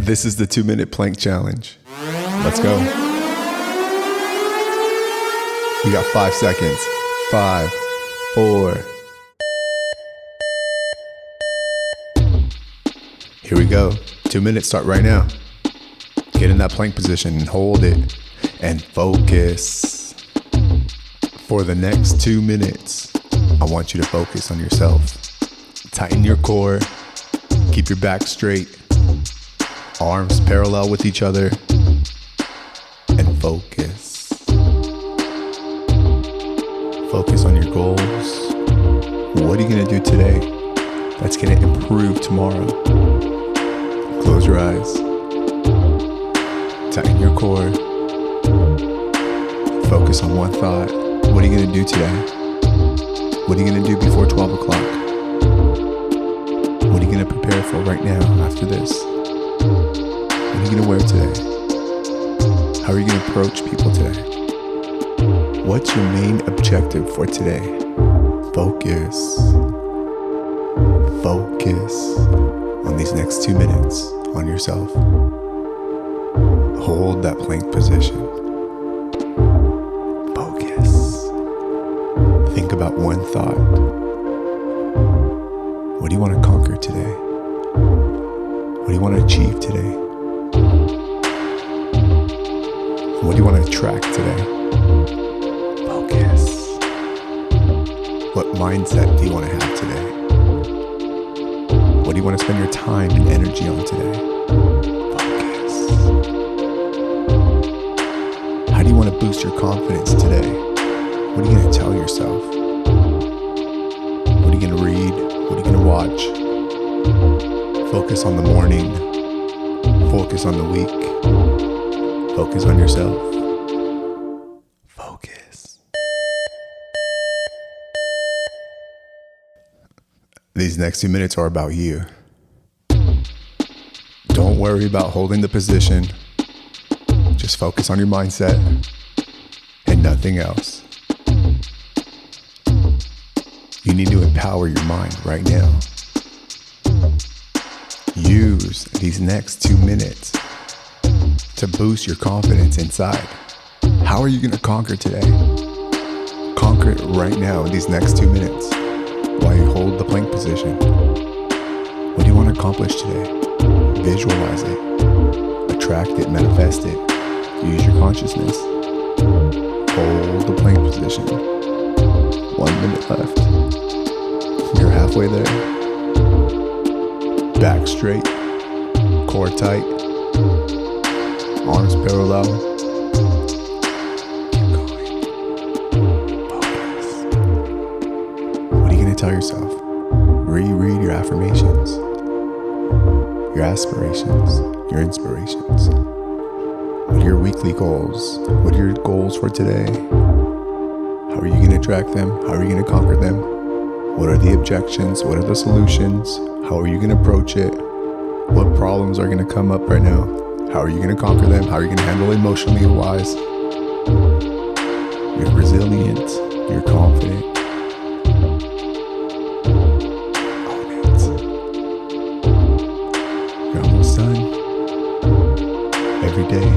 This is the 2-minute plank challenge. Let's go. You got 5 seconds. 5, 4. Here we go. 2 minutes start right now. Get in that plank position and hold it and focus. For the next 2 minutes, I want you to focus on yourself. Tighten your core. Keep your back straight. Arms parallel with each other. And focus. Focus on your goals. What are you going to do today that's going to improve tomorrow? Close your eyes. Tighten your core. Focus on one thought. What are you going to do today? What are you going to do before 12 o'clock? What are you going to prepare for right now after this? What are you going to wear today? How are you going to approach people today? What's your main objective for today? Focus. Focus on these next 2 minutes on yourself. Hold that plank position. Focus. Think about one thought. What do you want to conquer today? What do you want to achieve today? What do you want to attract today? Focus. What mindset do you want to have today? What do you want to spend your time and energy on today? Focus. How do you want to boost your confidence today? What are you going to tell yourself? What are you going to read? What are you going to watch? Focus on the morning. Focus on the week. Focus on yourself. Focus. These next 2 minutes are about you. Don't worry about holding the position. Just focus on your mindset and nothing else. You need to empower your mind right now. Use these next 2 minutes to boost your confidence inside. How are you going to conquer today? Conquer it right now in these next 2 minutes while you hold the plank position. What do you want to accomplish today? Visualize it. Attract it, manifest it. Use your consciousness. Hold the plank position. 1 minute left. You're halfway there. Back straight. Core tight. Arms parallel. Keep going. Focus. What are you going to tell yourself? Reread your affirmations, your aspirations, your inspirations. What are your weekly goals? What are your goals for today? How are you going to attract them? How are you going to conquer them? What are the objections? What are the solutions? How are you going to approach it? What problems are going to come up right now? How are you going to conquer them? How are you going to handle emotionally wise? You're resilient. You're confident. Own it. You're almost done. Every day,